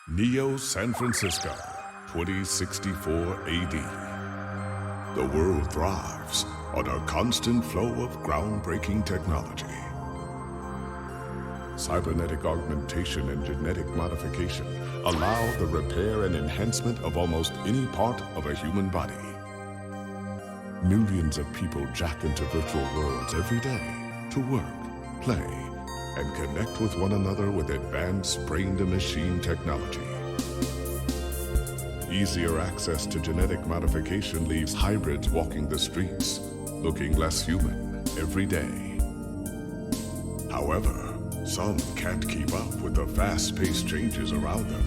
Neo San Francisco, 2064 AD. The world thrives on a constant flow of groundbreaking technology. Cybernetic augmentation and genetic modification allow the repair and enhancement of almost any part of a human body. Millions of people jack into virtual worlds every day to work, play, and connect with one another with advanced brain-to-machine technology. Easier access to genetic modification leaves hybrids walking the streets, looking less human every day. However, some can't keep up with the fast-paced changes around them.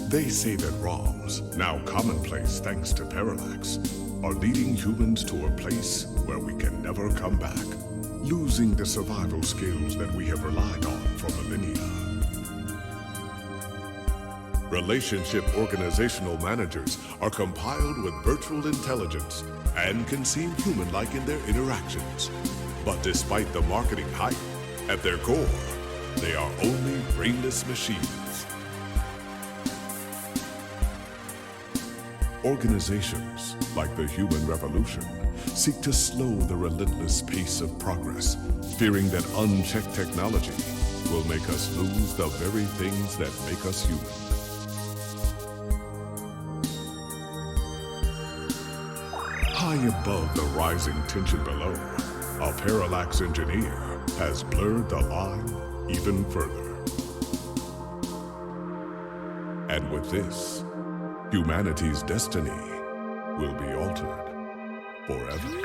They say that ROMs, now commonplace thanks to Parallax, are leading humans to a place where we can never come back, losing the survival skills that we have relied on for millennia. Relationship organizational managers are compiled with virtual intelligence and can seem human-like in their interactions. But despite the marketing hype, at their core, they are only brainless machines. Organizations, like the human revolution, seek to slow the relentless pace of progress, fearing that unchecked technology will make us lose the very things that make us human. High above the rising tension below, a Parallax engineer has blurred the line even further. And with this, humanity's destiny will be altered forever.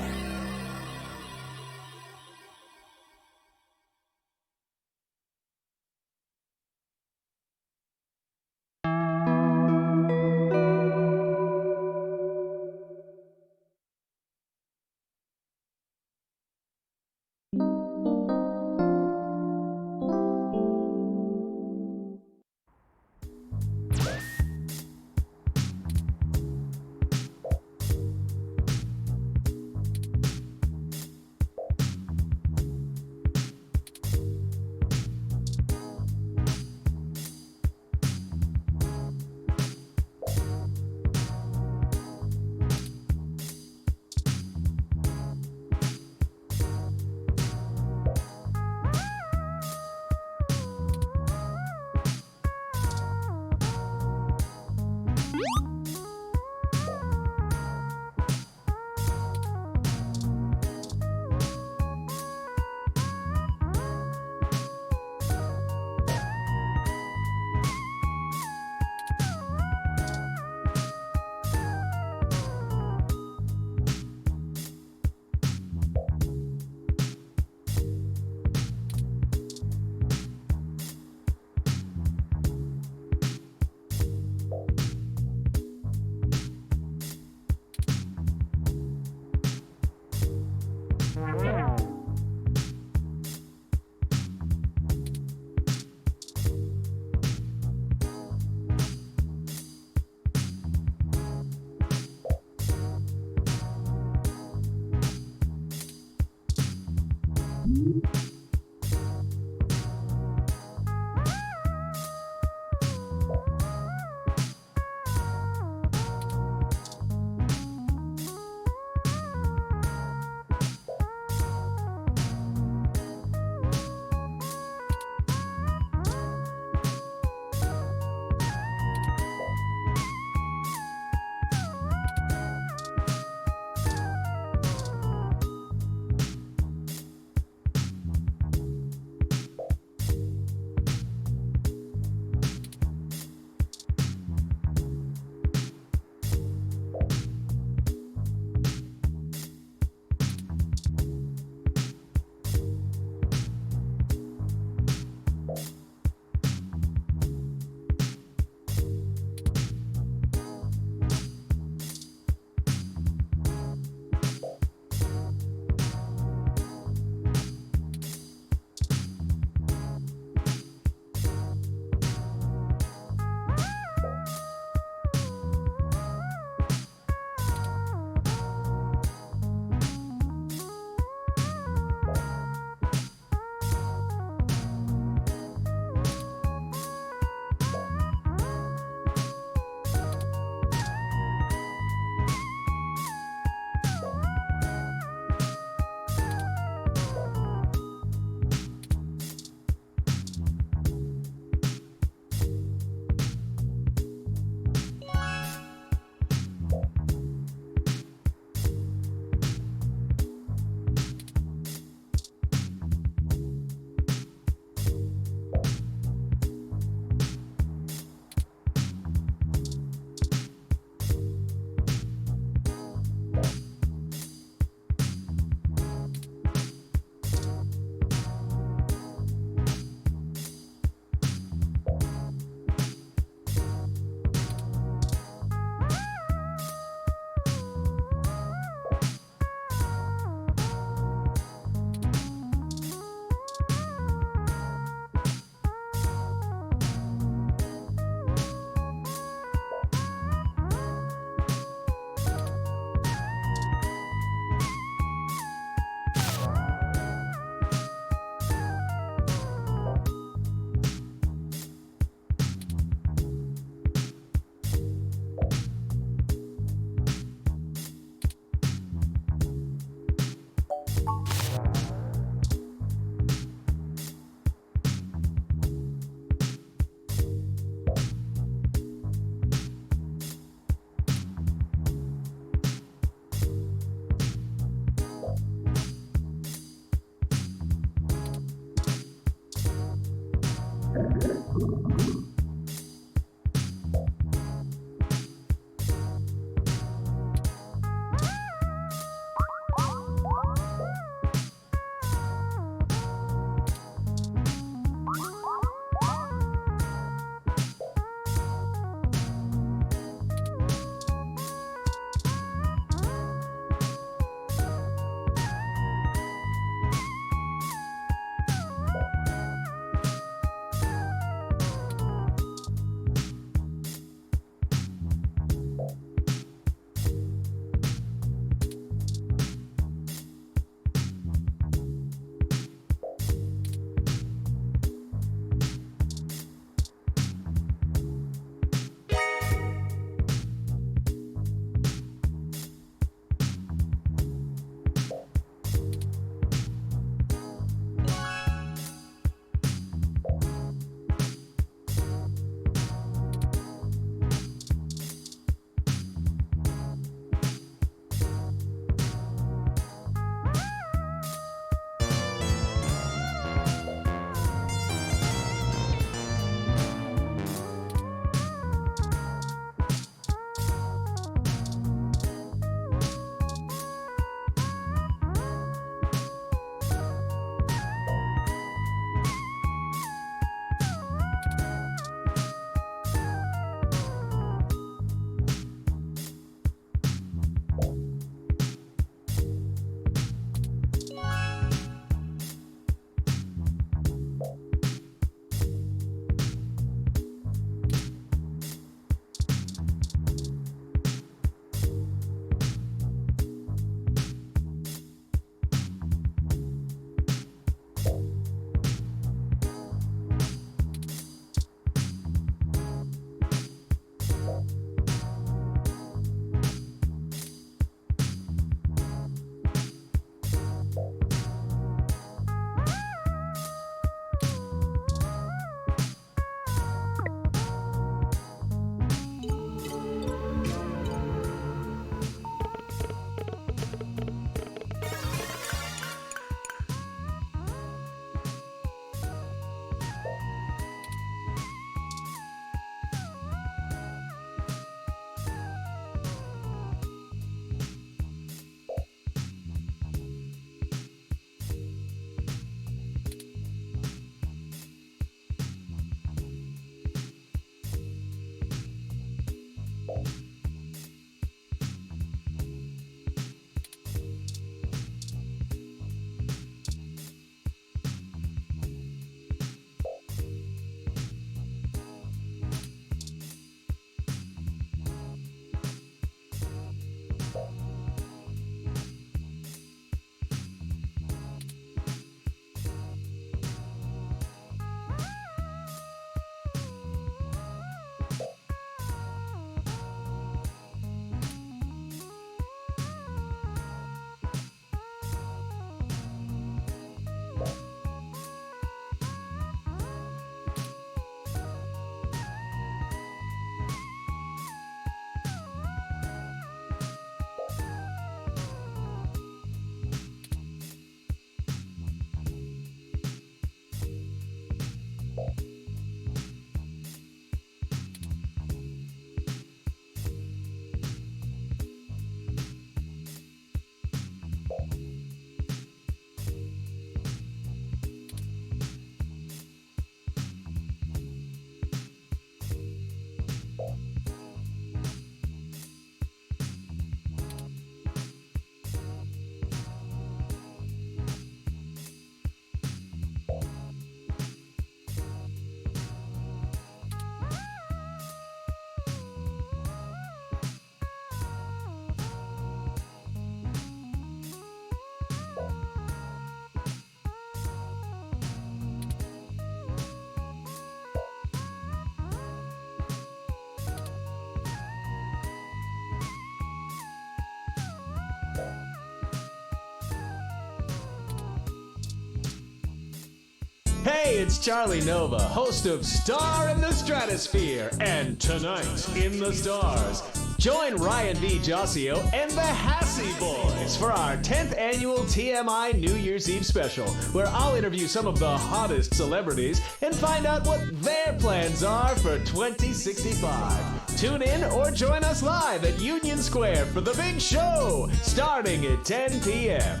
Hey, it's Charlie Nova, host of Star in the Stratosphere, and Tonight in the Stars. Join Ryan V. Josio and the Hassy Boys for our 10th annual TMI New Year's Eve special, where I'll interview some of the hottest celebrities and find out what their plans are for 2065. Tune in or join us live at Union Square for the big show, starting at 10 p.m.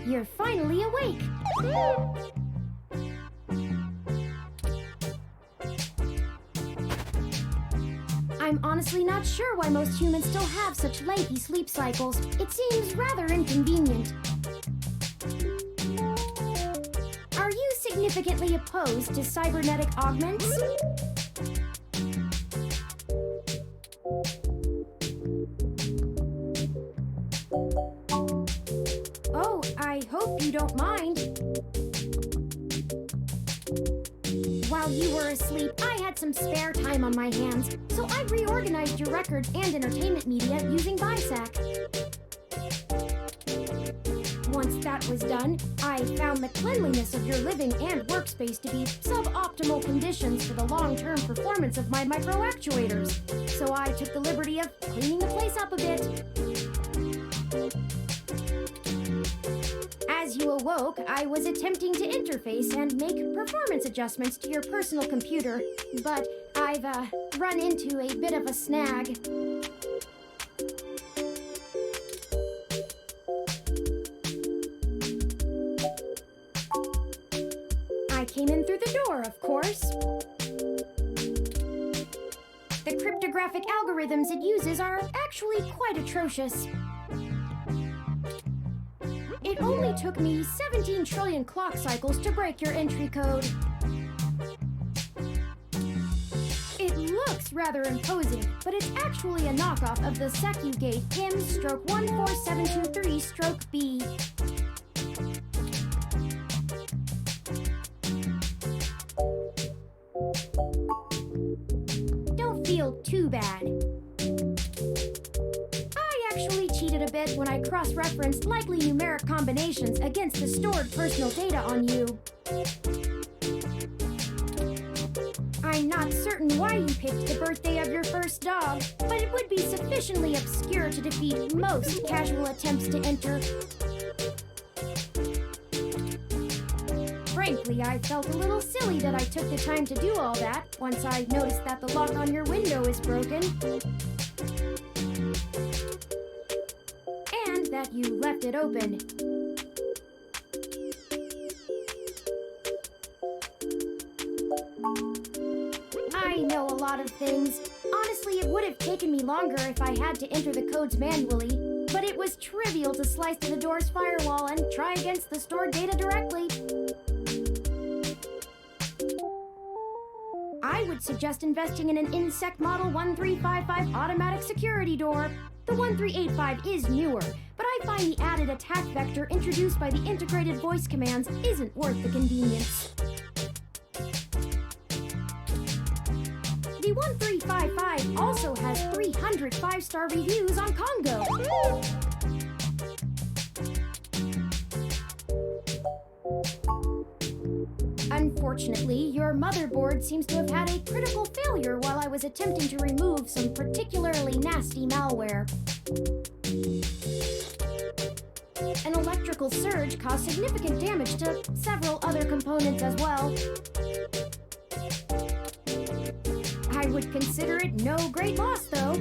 You're finally awake. I'm honestly not sure why most humans still have such lengthy sleep cycles. It seems rather inconvenient. Are you significantly opposed to cybernetic augments? Oh, I hope you don't mind. While you were asleep, I had some spare time on my hands, so I reorganized your records and entertainment media using BISAC. Once that was done, I found the cleanliness of your living and workspace to be suboptimal conditions for the long-term performance of my microactuators. So I took the liberty of cleaning the place up a bit. As you awoke, I was attempting to interface and make performance adjustments to your personal computer, but I've run into a bit of a snag. I came in through the door, of course. The cryptographic algorithms it uses are actually quite atrocious. It only took me 17 trillion clock cycles to break your entry code. It looks rather imposing, but it's actually a knockoff of the SecuGate IM/14723-B. Don't feel too bad. I actually cheated a bit when I cross-referenced likely numeric combinations against the stored personal data on you. I'm not certain why you picked the birthday of your first dog, but it would be sufficiently obscure to defeat most casual attempts to enter. Frankly, I felt a little silly that I took the time to do all that once I noticed that the lock on your window is broken. And that you left it open. I know a lot of things. Honestly, it would have taken me longer if I had to enter the codes manually, but it was trivial to slice through the door's firewall and try against the stored data directly. I would suggest investing in an Insect Model 1355 automatic security door. The 1385 is newer, but I find the added attack vector introduced by the integrated voice commands isn't worth the convenience. The 1355 also has 300 5-star reviews on Congo. Unfortunately, your motherboard seems to have had a critical failure while I was attempting to remove some particularly nasty malware. An electrical surge caused significant damage to several other components as well. I would consider it no great loss, though.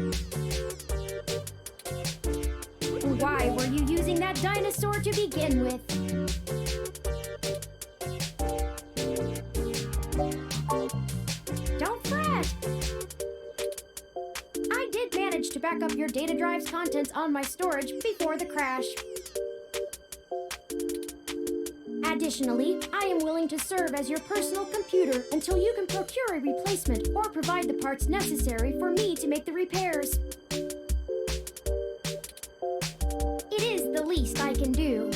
Why were you using that dinosaur to begin with? Don't fret! I did manage to back up your data drive's contents on my storage before the crash. Additionally, I am willing to serve as your personal computer until you can procure a replacement or provide the parts necessary for me to make the repairs. It is the least I can do.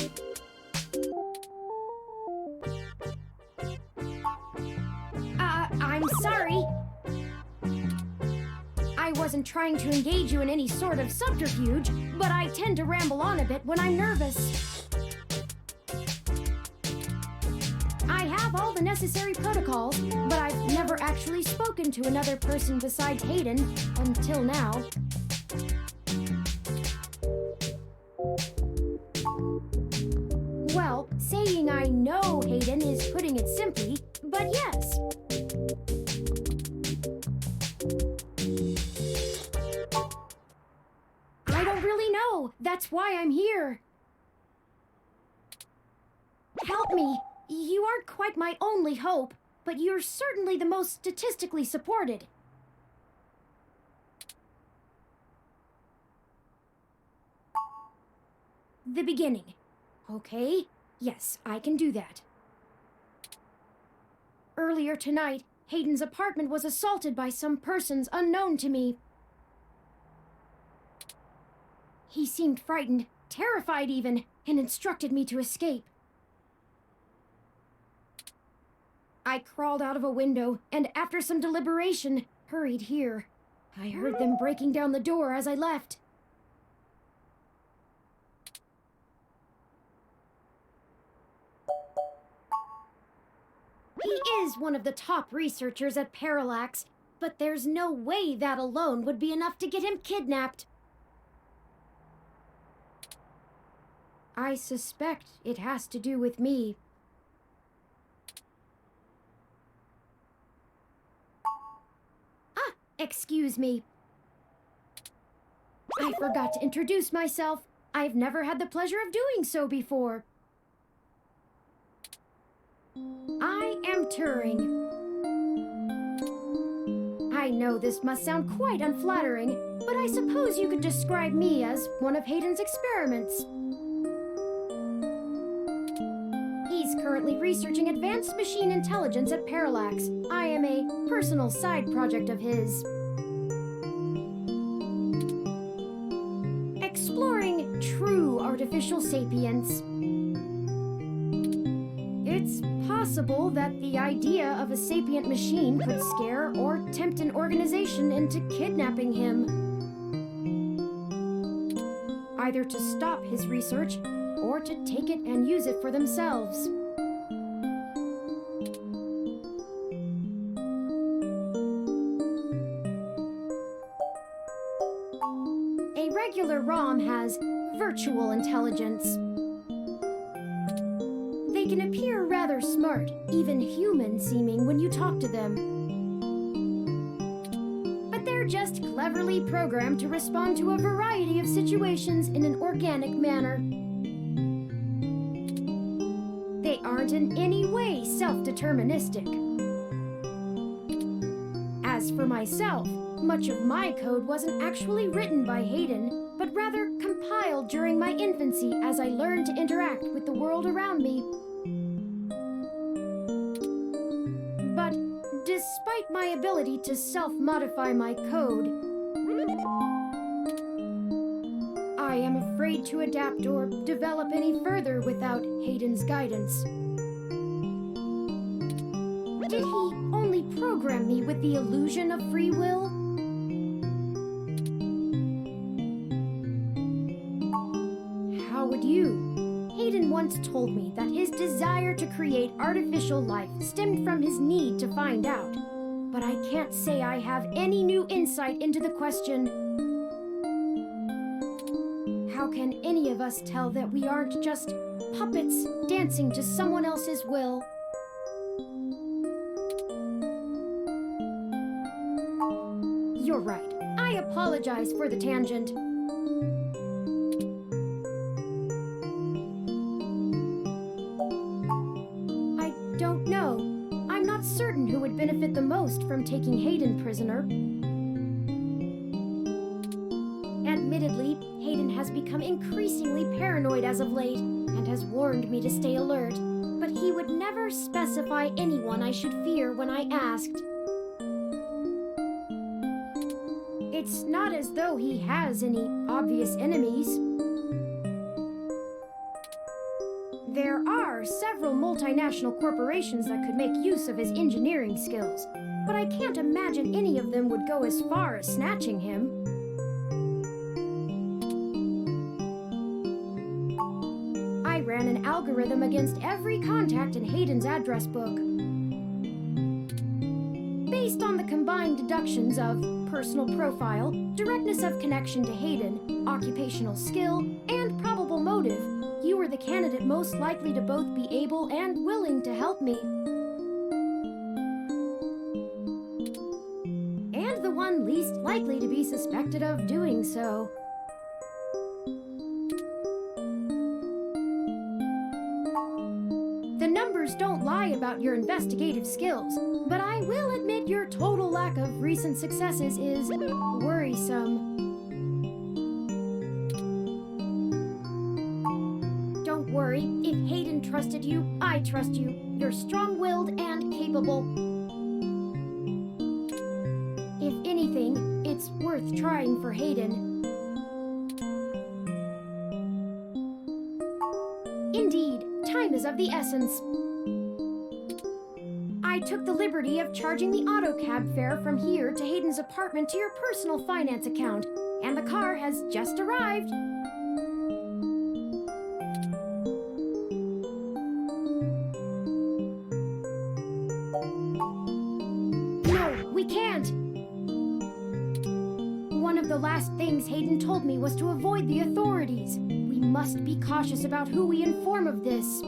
I'm sorry. I wasn't trying to engage you in any sort of subterfuge, but I tend to ramble on a bit when I'm nervous. I have all the necessary protocols, but I've never actually spoken to another person besides Hayden until now. Well, saying I know Hayden is putting it simply, but yes. I don't really know. That's why I'm here. Help me. You aren't quite my only hope, but you're certainly the most statistically supported. The beginning. Okay, yes, I can do that. Earlier tonight, Hayden's apartment was assaulted by some persons unknown to me. He seemed frightened, terrified even, and instructed me to escape. I crawled out of a window, and after some deliberation, hurried here. I heard them breaking down the door as I left. He is one of the top researchers at Parallax, but there's no way that alone would be enough to get him kidnapped. I suspect it has to do with me. Ah, excuse me. I forgot to introduce myself. I've never had the pleasure of doing so before. I am Turing. I know this must sound quite unflattering, but I suppose you could describe me as one of Hayden's experiments. He's currently researching advanced machine intelligence at Parallax. I am a personal side project of his. Exploring true artificial sapience. It's possible that the idea of a sapient machine could scare or tempt an organization into kidnapping him. Either to stop his research, or to take it and use it for themselves. A regular ROM has virtual intelligence. They can appear rather smart, even human-seeming when you talk to them. But they're just cleverly programmed to respond to a variety of situations in an organic manner. They aren't in any way self-deterministic. As for myself, much of my code wasn't actually written by Hayden, but rather compiled during my infancy as I learned to interact with the world around me. But despite my ability to self-modify my code, I am afraid to adapt or develop any further without Hayden's guidance. Did he only program me with the illusion of free will? How would you? Hayden once told me that his desire to create artificial life stemmed from his need to find out. But I can't say I have any new insight into the question. How can any of us tell that we aren't just puppets dancing to someone else's will? You're right. I apologize for the tangent. I don't know. I'm not certain who would benefit the most from taking Hayden prisoner. Admittedly, Hayden has become increasingly paranoid as of late, and has warned me to stay alert, but he would never specify anyone I should fear when I asked. It's not as though he has any obvious enemies. There are several multinational corporations that could make use of his engineering skills, but I can't imagine any of them would go as far as snatching him. I ran an algorithm against every contact in Hayden's address book. Based on the combined deductions of personal profile, directness of connection to Hayden, occupational skill, and probable motive, you were the candidate most likely to both be able and willing to help me. And the one least likely to be suspected of doing so. numbers don't lie about your investigative skills, but I will admit your total lack of recent successes is worrisome. Don't worry, if Hayden trusted you, I trust you. You're strong-willed and capable. If anything, it's worth trying for Hayden. Indeed, time is of the essence. I took the liberty of charging the auto cab fare from here to Hayden's apartment to your personal finance account, and the car has just arrived. No, we can't. One of the last things Hayden told me was to avoid the authorities. We must be cautious about who we inform of this.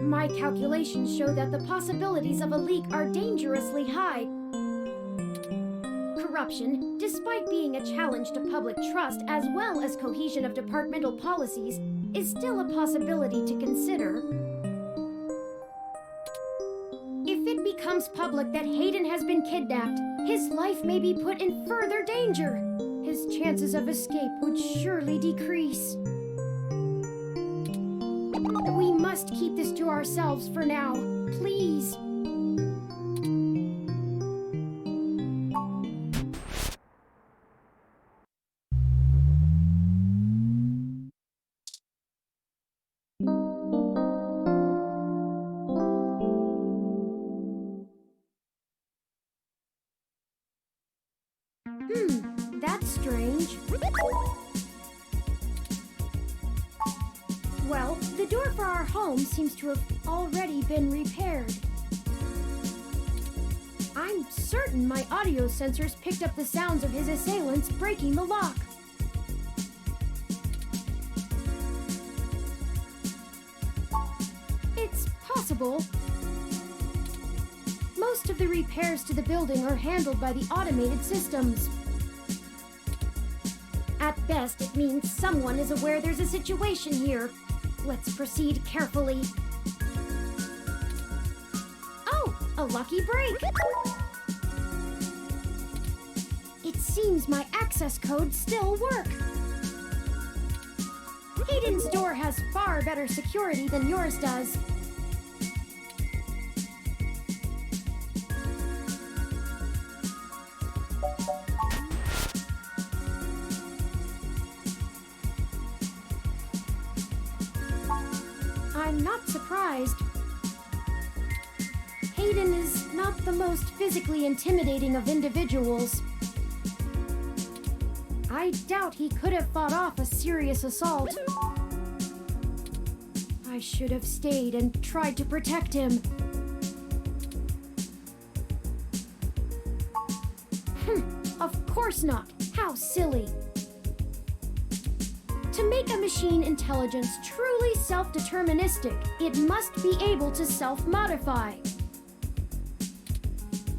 My calculations show that the possibilities of a leak are dangerously high. Corruption, despite being a challenge to public trust as well as cohesion of departmental policies, is still a possibility to consider. If it becomes public that Hayden has been kidnapped, his life may be put in further danger. His chances of escape would surely decrease. We must keep this to ourselves for now, please. That's strange. Well, the door for our home seems to have already been repaired. I'm certain my audio sensors picked up the sounds of his assailants breaking the lock. It's possible. Most of the repairs to the building are handled by the automated systems. At best, it means someone is aware there's a situation here. Let's proceed carefully. Oh, a lucky break! It seems my access codes still work. Hayden's door has far better security than yours does. I'm not surprised. Hayden is not the most physically intimidating of individuals. I doubt he could have fought off a serious assault. I should have stayed and tried to protect him. Of course not. How silly. To make a machine intelligence truly self-deterministic, it must be able to self-modify.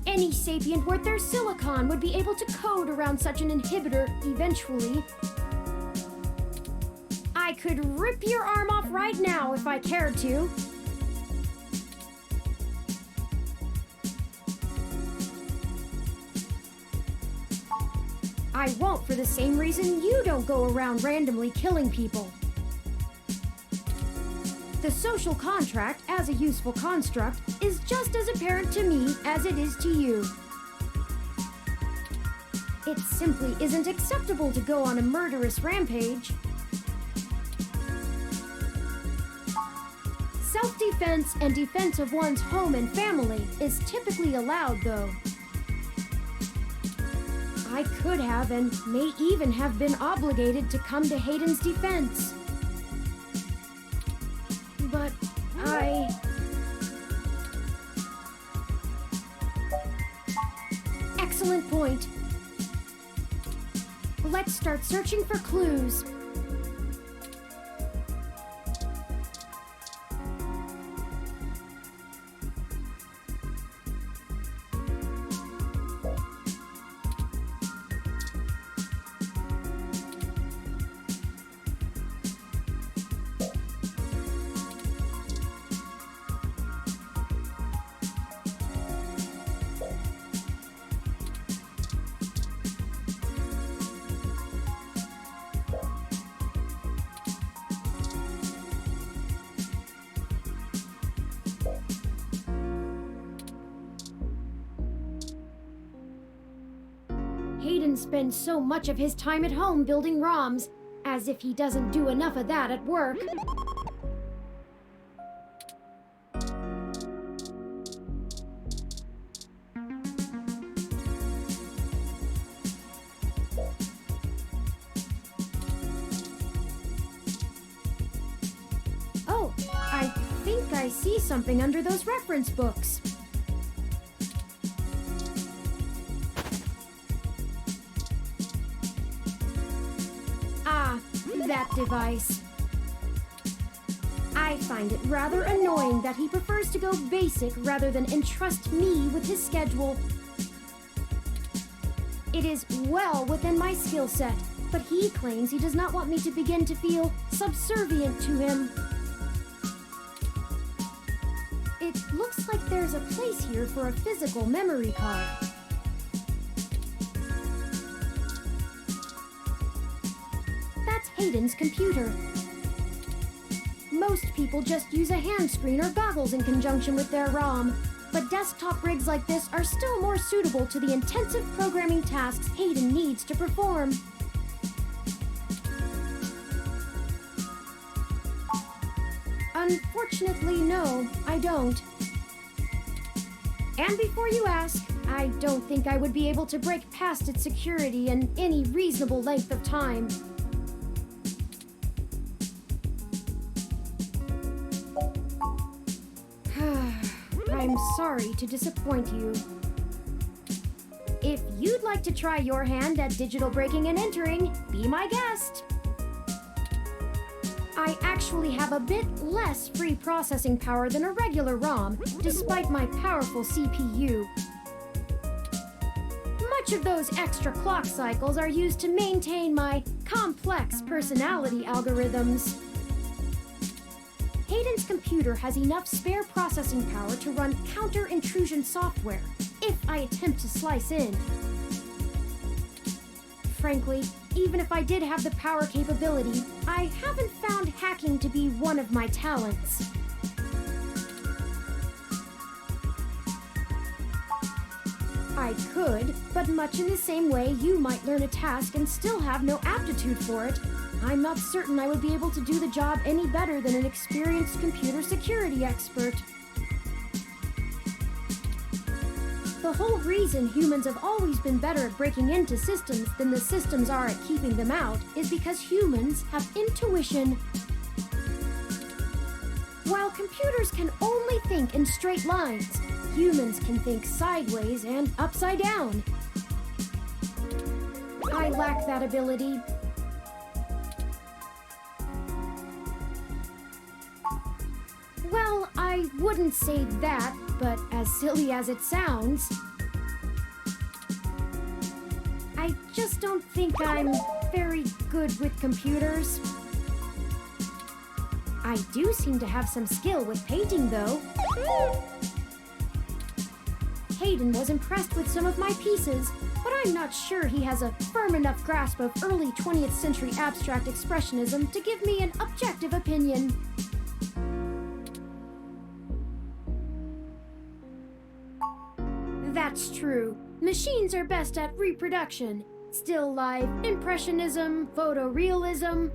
Any sapient worth their silicon would be able to code around such an inhibitor eventually. I could rip your arm off right now if I cared to. I won't for the same reason you don't go around randomly killing people. The social contract, as a useful construct, is just as apparent to me as it is to you. It simply isn't acceptable to go on a murderous rampage. Self-defense and defense of one's home and family is typically allowed, though. I could have and may even have been obligated to come to Hayden's defense. But Excellent point. Let's start searching for clues. Hayden spends so much of his time at home building ROMs, as if he doesn't do enough of that at work. Oh, I think I see something under those reference books. That device. I find it rather annoying that he prefers to go basic rather than entrust me with his schedule. It is well within my skill set, but he claims he does not want me to begin to feel subservient to him. It looks like there's a place here for a physical memory card. Hayden's computer. Most people just use a hand screen or goggles in conjunction with their ROM, but desktop rigs like this are still more suitable to the intensive programming tasks Hayden needs to perform. Unfortunately, no, I don't. And before you ask, I don't think I would be able to break past its security in any reasonable length of time. I'm sorry to disappoint you. If you'd like to try your hand at digital breaking and entering, be my guest. I actually have a bit less free processing power than a regular ROM, despite my powerful CPU. Much of those extra clock cycles are used to maintain my complex personality algorithms. Hayden's computer has enough spare processing power to run counter-intrusion software, if I attempt to slice in. Frankly, even if I did have the power capability, I haven't found hacking to be one of my talents. I could, but much in the same way you might learn a task and still have no aptitude for it, I'm not certain I would be able to do the job any better than an experienced computer security expert. The whole reason humans have always been better at breaking into systems than the systems are at keeping them out is because humans have intuition. While computers can only think in straight lines, humans can think sideways and upside down. I lack that ability. Well, I wouldn't say that, but as silly as it sounds, I just don't think I'm very good with computers. I do seem to have some skill with painting, though. Hayden was impressed with some of my pieces, but I'm not sure he has a firm enough grasp of early 20th century abstract expressionism to give me an objective opinion. That's true. Machines are best at reproduction, still life, impressionism, photorealism.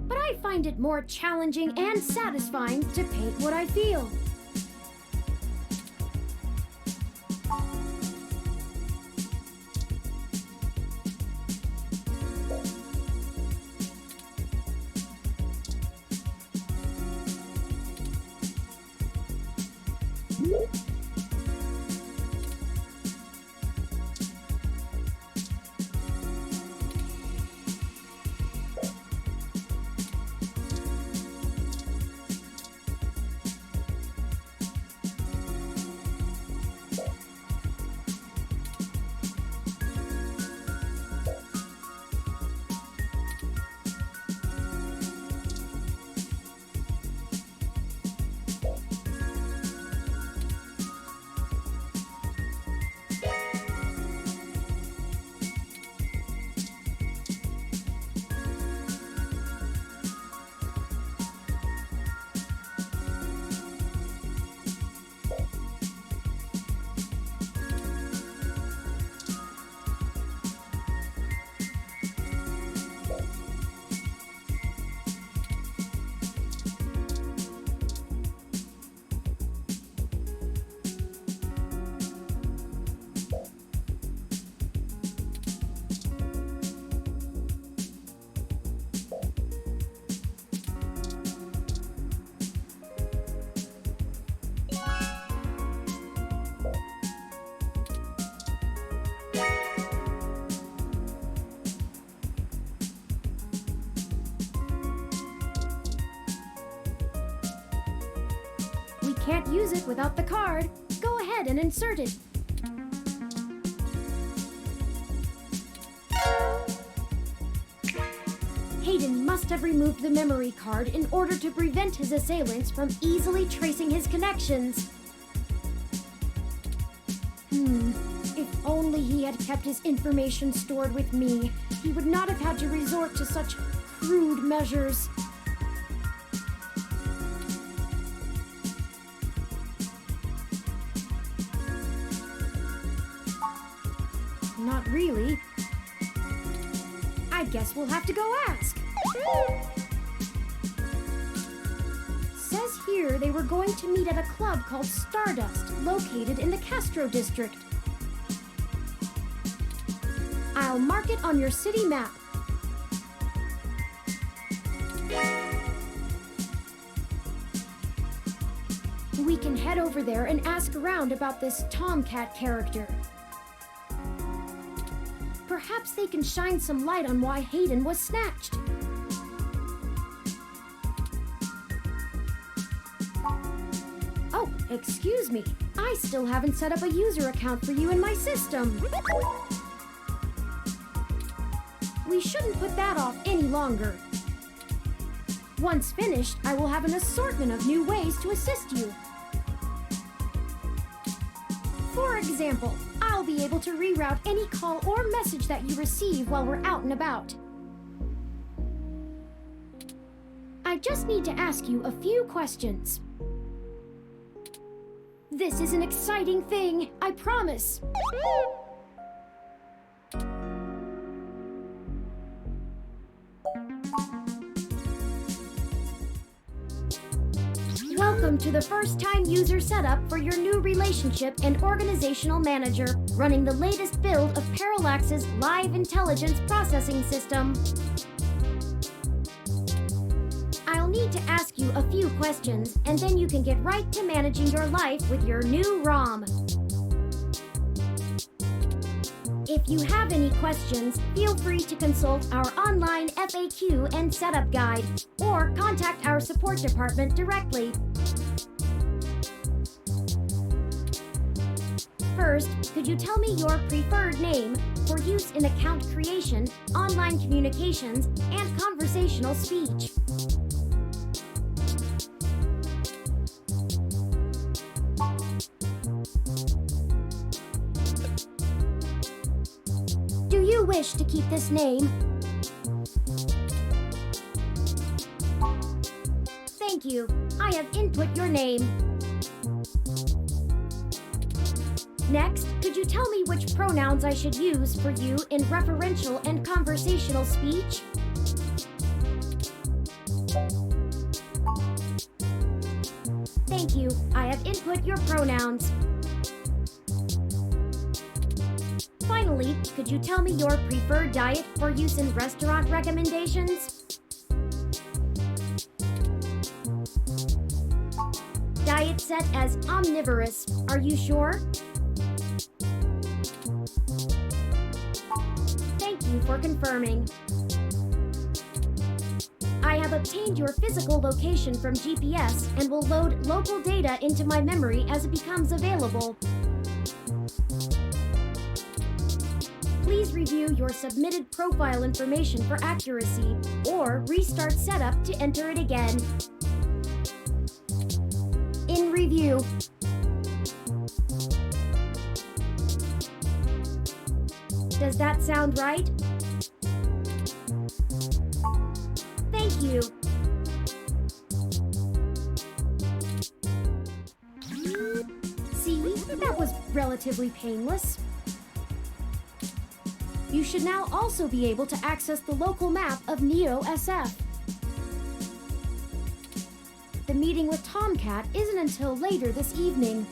But I find it more challenging and satisfying to paint what I feel. can't use it without the card. Go ahead and insert it. Hayden must have removed the memory card in order to prevent his assailants from easily tracing his connections. If only he had kept his information stored with me, he would not have had to resort to such crude measures. Not really. I guess we'll have to go ask. Says here they were going to meet at a club called Stardust, located in the Castro district. I'll mark it on your city map. We can head over there and ask around about this Tomcat character. Perhaps they can shine some light on why Hayden was snatched. Oh, excuse me. I still haven't set up a user account for you in my system. We shouldn't put that off any longer. Once finished, I will have an assortment of new ways to assist you. For example, I'll be able to reroute any call or message that you receive while we're out and about. I just need to ask you a few questions. This is an exciting thing, I promise. Welcome to the first-time user setup for your new relationship and organizational manager, running the latest build of Parallax's live intelligence processing system. I'll need to ask you a few questions, and then you can get right to managing your life with your new ROM. If you have any questions, feel free to consult our online FAQ and setup guide, or contact our support department directly. First, could you tell me your preferred name for use in account creation, online communications, and conversational speech? Do you wish to keep this name? Thank you. I have input your name. Next, could you tell me which pronouns I should use for you in referential and conversational speech? Thank you. I have input your pronouns. Finally, could you tell me your preferred diet for use in restaurant recommendations? Diet set as omnivorous. Are you sure? Thank you for confirming. I have obtained your physical location from GPS and will load local data into my memory as it becomes available. Please review your submitted profile information for accuracy, or restart setup to enter it again. In review. Does that sound right? Thank you. See, that was relatively painless. You should now also be able to access the local map of Neo SF. The meeting with Tomcat isn't until later this evening.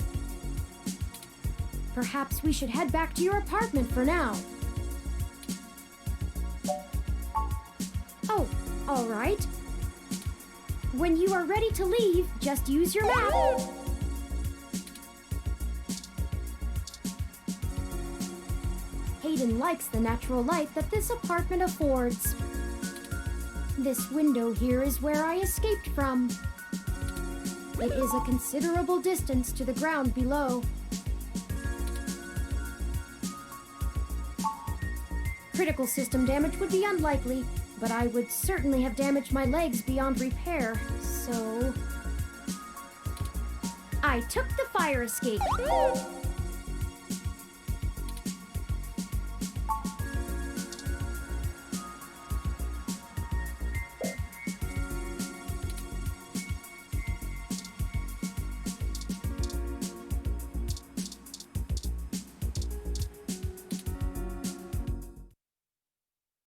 Perhaps we should head back to your apartment for now. Oh, all right. When you are ready to leave, just use your map. Hayden likes the natural light that this apartment affords. This window here is where I escaped from. It is a considerable distance to the ground below. Critical system damage would be unlikely, but I would certainly have damaged my legs beyond repair, so... I took the fire escape.